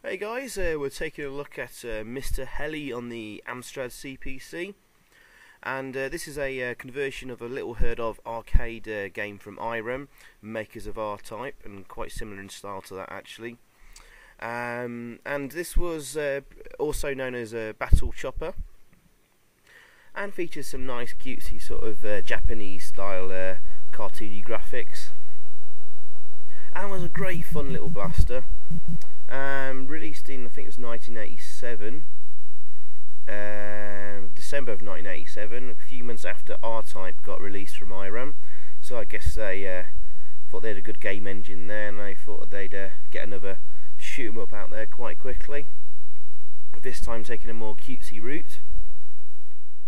Hey guys, we're taking a look at Mr. Heli on the Amstrad CPC, and this is a conversion of a little heard of arcade game from Irem, makers of R-Type, and quite similar in style to that actually. And this was also known as a Battle Chopper, and features some nice cutesy sort of Japanese style cartoony graphics, and was a great fun little blaster. Released in, I think it was 1987, December of 1987, a few months after R-Type got released from Irem. So I guess they thought they had a good game engine there, and they thought they'd get another shoot 'em up out there quite quickly. This time taking a more cutesy route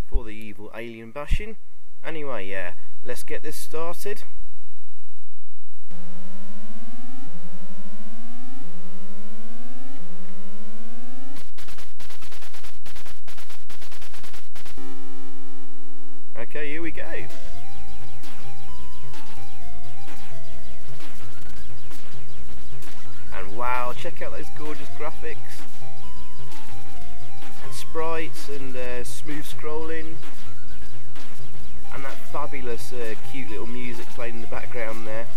for the evil alien bashing. Anyway, yeah, let's get this started. Okay, here we go. And wow, check out those gorgeous graphics and sprites and smooth scrolling, and that fabulous cute little music playing in the background there.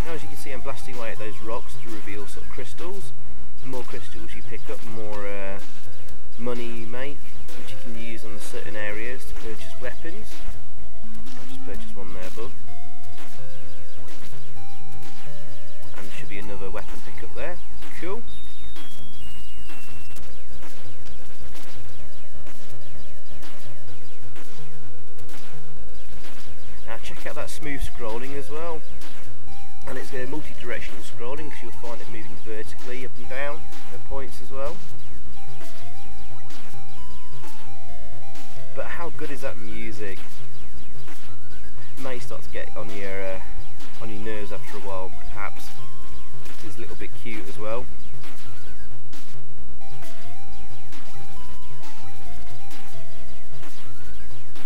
Now, as you can see, I'm blasting away at those rocks to reveal sort of crystals. The more crystals you pick up, more money you make, which you can use on certain areas to purchase weapons. I'll just purchase one there, bud. And there should be another weapon pickup there. Cool. Now check out that smooth scrolling as well. And it's multi-directional scrolling, because you'll find it moving vertically up and down at points as well. But how good is that music? It may start to get on your nerves after a while, perhaps. It's a little bit cute as well.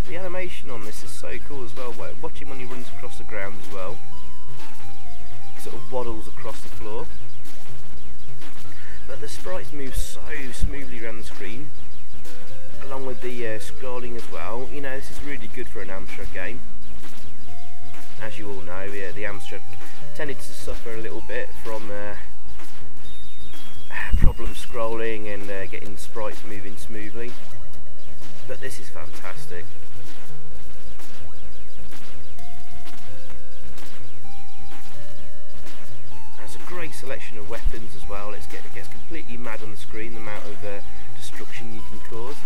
The animation on this is so cool as well. Watching when he runs across the ground as well. Sort of waddles across the floor, but the sprites move so smoothly around the screen, along with the scrolling as well. You know, this is really good for an Amstrad game. As you all know, the Amstrad tended to suffer a little bit from problem scrolling and getting sprites moving smoothly, but this is fantastic. Great selection of weapons as well. It gets completely mad on the screen, the amount of destruction you can cause.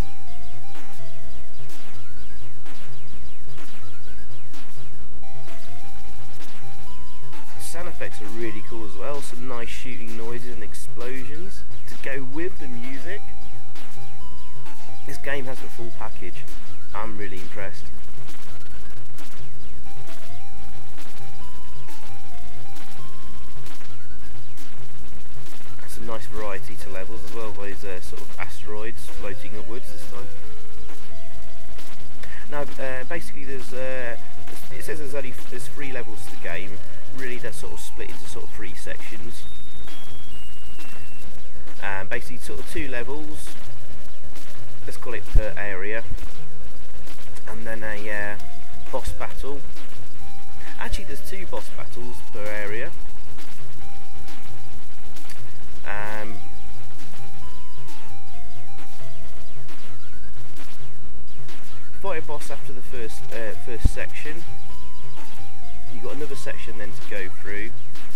Sound effects are really cool as well, some nice shooting noises and explosions to go with the music. This game has the full package. I'm really impressed. Some nice variety to levels as well, those sort of asteroids floating upwards this time. Now, basically, it says there's 3 levels to the game. Really, they're sort of split into sort of 3 sections. Basically, sort of 2 levels. Let's call it per area, and then a boss battle. Actually, there's 2 boss battles per area. Fight a boss after the first section. You've got another section then to go through,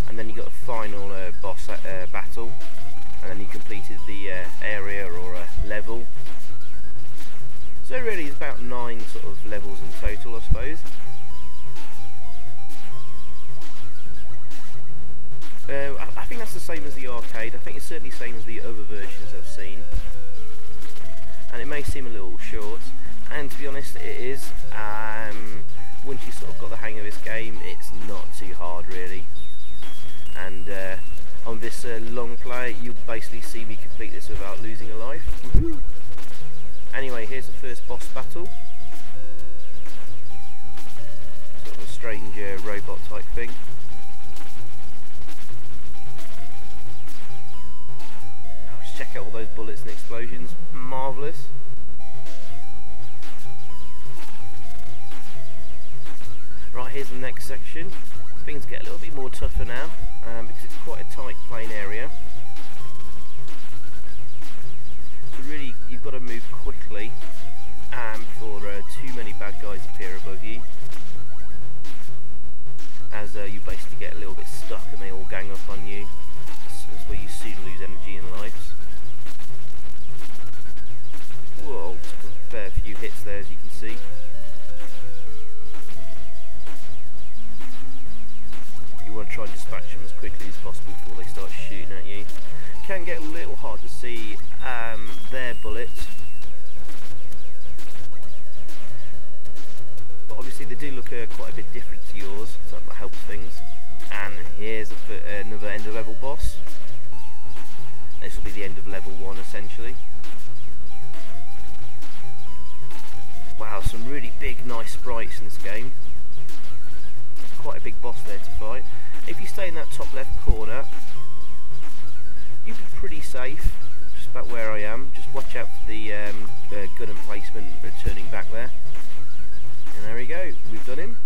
and then you've got a final boss battle, and then you completed the area or level. So really it's about 9 sort of levels in total, I suppose. I think that's the same as the arcade. I think it's certainly the same as the other versions I've seen, and it may seem a little short, and to be honest it is. Once you sort of got the hang of this game, it's not too hard really, and on this long play you'll basically see me complete this without losing a life. Anyway, here's the first boss battle. Sort of of a strange robot type thing. Oh, just check out all those bullets and explosions, marvellous. Right, here's the next section. Things get a little bit more tougher now, because it's quite a tight plane area. So really, you've got to move quickly before too many bad guys appear above you, as you basically get a little bit stuck and they all gang up on you. That's where you soon lose energy and lives. Whoa, took a fair few hits there, as you can see. You want to try and dispatch them as quickly as possible before they start shooting at you. It can get a little hard to see their bullets, but obviously they do look quite a bit different to yours, so that helps things. And here's another end of level boss. This will be the end of level 1 essentially. Wow, some really big nice sprites in this game. Quite a big boss there to fight. If you stay in that top left corner, you'll be pretty safe, just about where I am. Just watch out for the gun emplacement returning back there. And there we go, we've done him.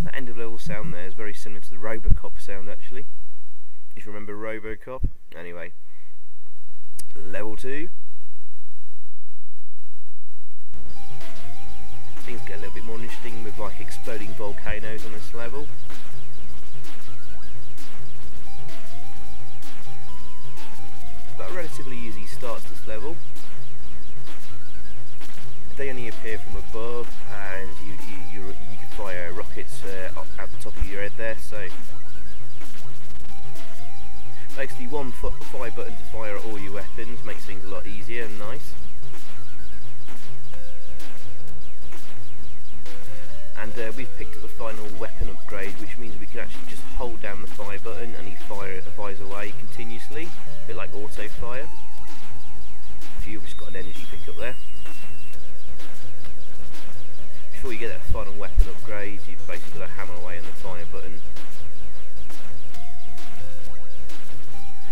That end of level sound there is very similar to the Robocop sound actually, if you remember Robocop. Anyway, level 2. Things get a little bit more interesting with like exploding volcanoes on this level. But a relatively easy start to this level. They only appear from above, and you can fire rockets at the top of your head there. So basically, one fire button to fire at all your weapons makes things a lot easier and nice. And we've picked up the final weapon upgrade, which means we can actually just hold down the fire button and he fires away continuously, a bit like auto fire. So you've just got an energy pickup there. Before you get that final weapon upgrade, you've basically got to hammer away on the fire button.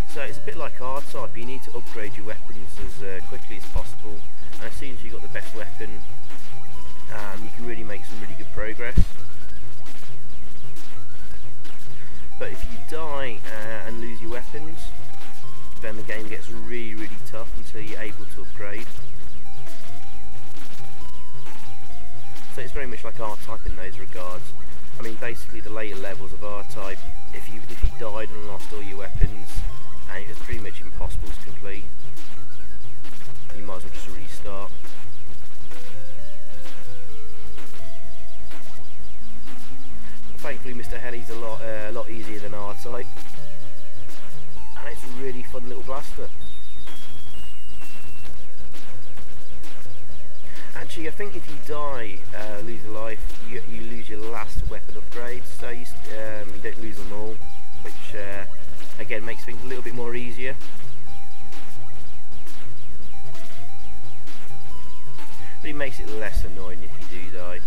So it's a bit like R-Type, you need to upgrade your weapons as quickly as possible, and as soon as you've got the best weapon, you can really make some really good progress. But if you die and lose your weapons, then the game gets really tough until you're able to upgrade. So it's very much like R-Type in those regards. I mean, basically the later levels of R-Type, if you died and lost all your weapons, and it was pretty much impossible to complete, you might as well just restart. Thankfully, Mr. Heli's a lot easier than R-Type, and it's a really fun little blaster. Actually, I think if you die, lose a life, you lose your last weapon upgrade, so you don't lose them all, which again makes things a little bit more easier. But it makes it less annoying if you do die.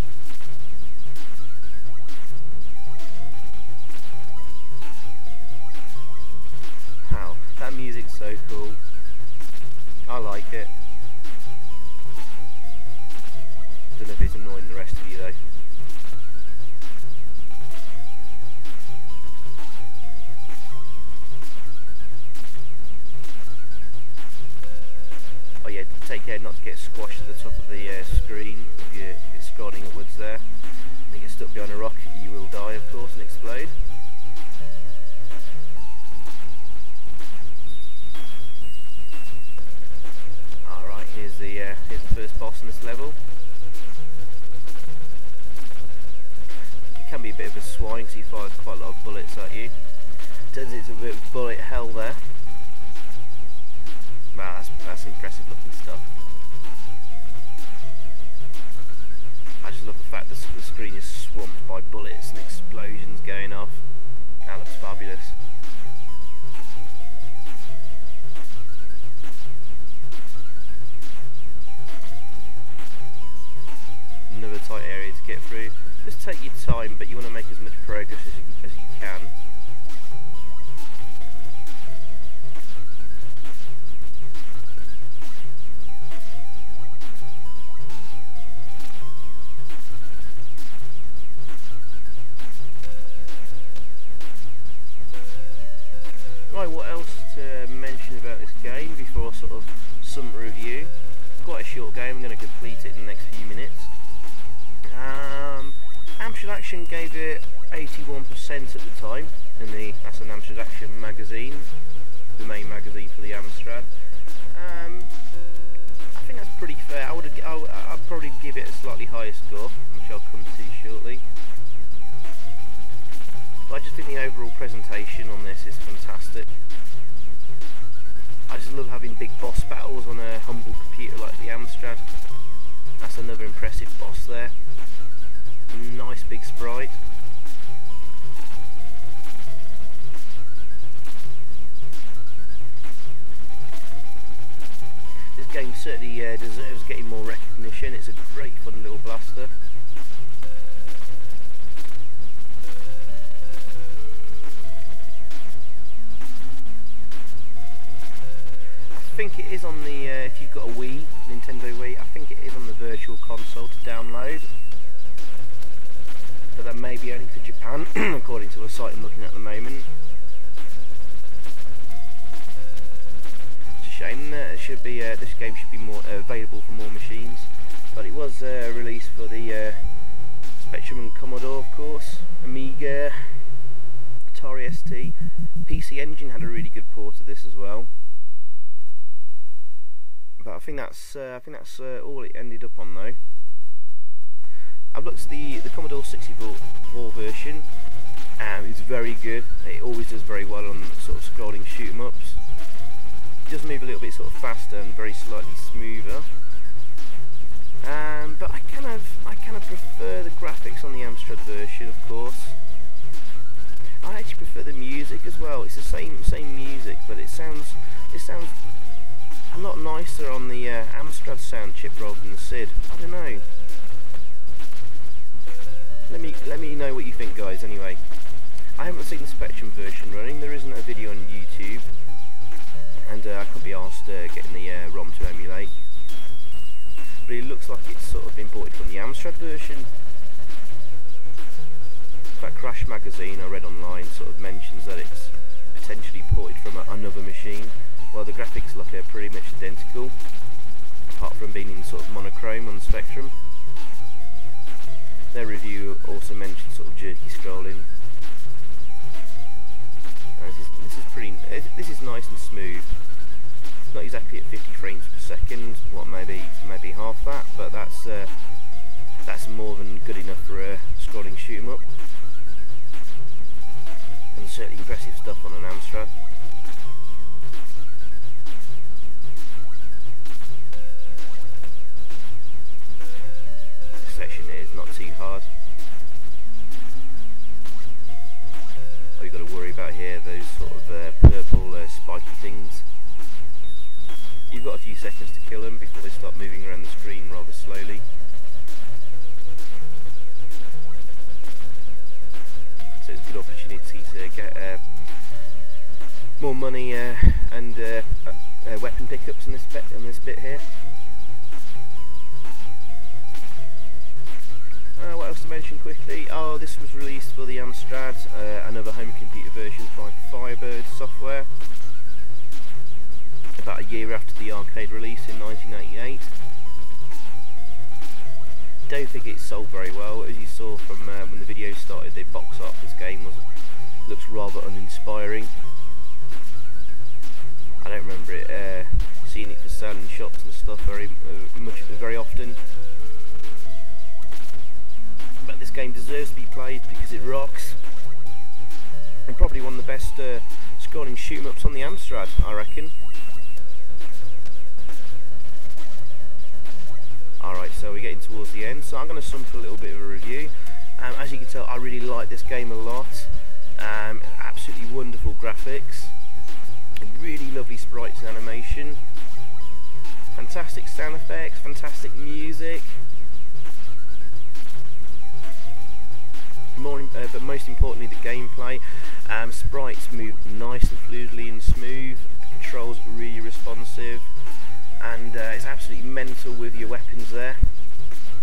Wow, that music's so cool. I like it. Don't know if it's annoying the rest of you though. Oh yeah, take care not to get squashed at the top of the screen if you're scrolling upwards there. If you get stuck behind a rock, you will die of course and explode. Alright, here's the first boss in this level. Can be a bit of a swine because he fires quite a lot of bullets at you. Turns into a bit of bullet hell there. Wow, that's impressive looking stuff. I just love the fact that the screen is swamped by bullets and explosions going off. That looks fabulous. rather tight area to get through. Just take your time, but you want to make as much progress as you can. Right, what else to mention about this game before I sort of sum review? It's quite a short game, I'm going to complete it in the next few minutes. Amstrad Action gave it 81% at the time, that's an Amstrad Action magazine, the main magazine for the Amstrad. I think that's pretty fair. I'd probably give it a slightly higher score, which I'll come to shortly. But I just think the overall presentation on this is fantastic. I just love having big boss battles on a humble computer like the Amstrad. That's another impressive boss there. Nice big sprite. This game certainly deserves getting more recognition. It's a great fun little blaster. I think it is on the, if you've got a Wii, Nintendo Wii, I think it is on the Virtual Console to download. But that may be only for Japan, according to a site I'm looking at the moment. It's a shame that it should be, this game should be more available for more machines. But it was released for the Spectrum and Commodore, of course, Amiga, Atari ST, PC Engine had a really good port of this as well. But I think that's all it ended up on though. I've looked at the Commodore 64 version, and it's very good. It always does very well on sort of scrolling shoot 'em ups. It does move a little bit sort of faster and very slightly smoother. But I kind of prefer the graphics on the Amstrad version, of course. I actually prefer the music as well. It's the same music, but it sounds a lot nicer on the Amstrad sound chip rather than the SID. I don't know. Let me know what you think, guys. Anyway, I haven't seen the Spectrum version running. There isn't a video on YouTube, and I couldn't be asked getting the ROM to emulate. But it looks like it's sort of imported from the Amstrad version. That Crash magazine I read online sort of mentions that it's potentially ported from another machine. Well, the graphics look pretty much identical, apart from being in sort of monochrome on the Spectrum. Their review also mentioned sort of jerky scrolling. This is nice and smooth. It's not exactly at 50 frames per second. What, maybe half that, but that's more than good enough for a scrolling shoot 'em up. And certainly impressive stuff on an Amstrad. Section here is not too hard. All you've got to worry about here, those sort of purple spiky things. You've got a few seconds to kill them before they start moving around the screen rather slowly. So it's a good opportunity to get more money and weapon pickups in this bit here. What else to mention quickly? Oh, this was released for the Amstrad, another home computer version by Firebird Software, about a year after the arcade release in 1988. Don't think it sold very well. As you saw from when the video started, the box art for this game looks rather uninspiring. I don't remember it seeing it for sale in shops and stuff very often. But this game deserves to be played because it rocks, and probably one of the best scrolling shoot 'em ups on the Amstrad, I reckon. Alright, so we're getting towards the end, so I'm going to sum up a little bit of a review. As you can tell, I really like this game a lot. Absolutely wonderful graphics, really lovely sprites and animation, fantastic sound effects, fantastic music. but most importantly the gameplay. Sprites move nice and fluidly and smooth, controls really responsive, and it's absolutely mental with your weapons there.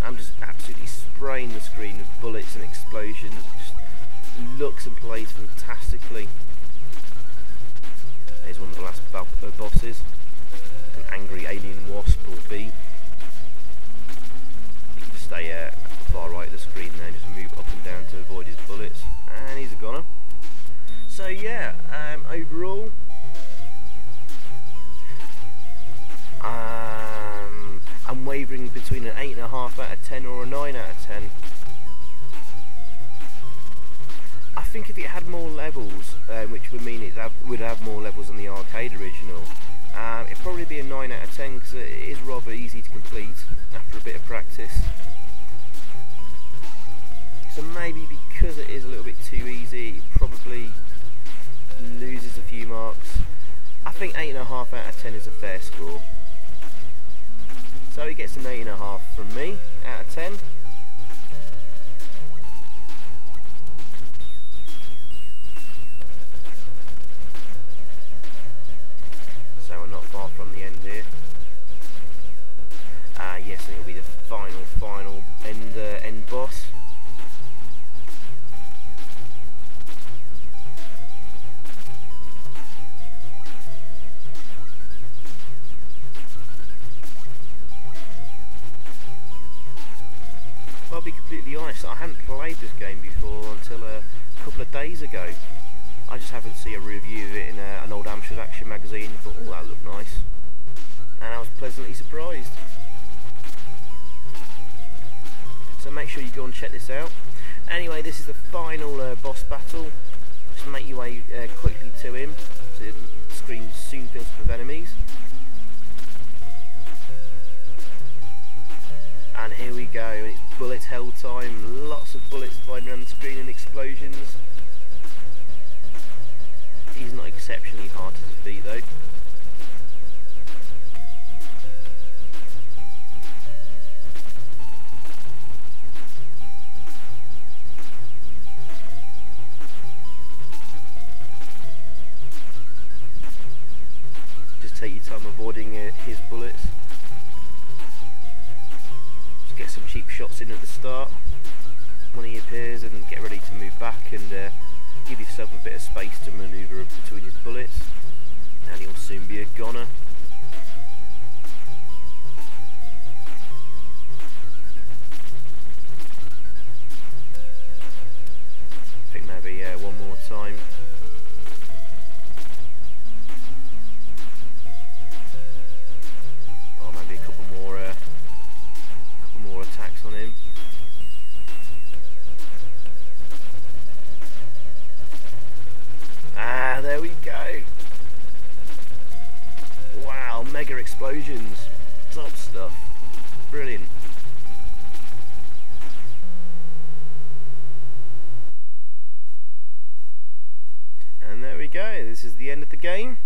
I'm just absolutely spraying the screen with bullets and explosions. It just looks and plays fantastically. There's one of the last bosses, an angry alien wasp or bee. You can just stay at the far right of the screen there, just move up and down to avoid his bullets, and he's a goner. So yeah, overall, I'm wavering between an 8.5 out of 10 or a 9 out of 10. I think if it had more levels, which would mean it would have more levels than the arcade original, it'd probably be a 9 out of 10 because it is rather easy to complete after a bit of practice. So maybe because it is a little bit too easy, it probably loses a few marks. I think 8.5 out of 10 is a fair score. So he gets an 8.5 from me out of 10. So we're not far from the end here. Yes, it'll be the final end boss. I'll be completely honest, I hadn't played this game before until a couple of days ago. I just happened to see a review of it in an old Amstrad Action magazine and thought, oh, that looked nice. And I was pleasantly surprised. So make sure you go and check this out. Anyway, this is the final boss battle. Just make your way quickly to him, so the screen soon fills up with enemies. And here we go, and it's bullet hell time, lots of bullets flying around the screen and explosions. He's not exceptionally hard to defeat though. Just take your time avoiding his bullets. Get some cheap shots in at the start when he appears and get ready to move back and give yourself a bit of space to manoeuvre between his bullets, and he'll soon be a goner. I think maybe one more time. Or maybe a couple more attacks on him. Ah, there we go. Wow, mega explosions. Top stuff. Brilliant. And there we go. This is the end of the game.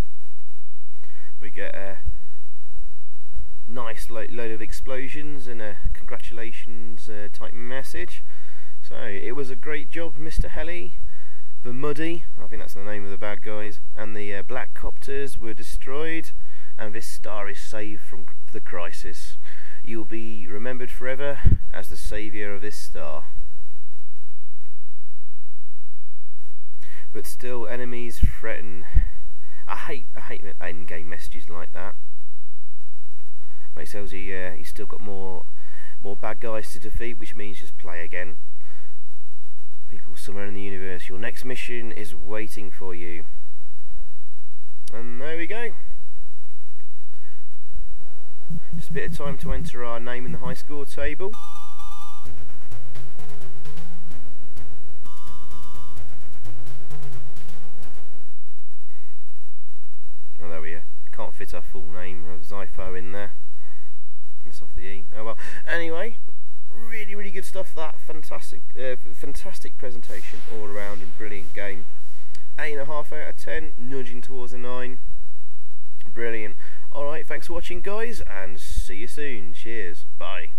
We get a nice load of explosions and a congratulations type message. So it was a great job, Mr. Heli. The Muddy, I think that's the name of the bad guys, and the black copters were destroyed, and this star is saved from the crisis. You'll be remembered forever as the saviour of this star. But still, enemies threaten. I hate end-game messages like that. But it tells you he's still got more bad guys to defeat, which means just play again. People somewhere in the universe, your next mission is waiting for you. And there we go. Just a bit of time to enter our name in the high score table. Oh, there we are. Can't fit our full name of Zypho in there. Miss off the E. Oh well. Anyway, really good stuff. That fantastic presentation all around and brilliant game. 8.5 out of 10, nudging towards a 9. Brilliant. Alright, thanks for watching guys, and see you soon. Cheers. Bye.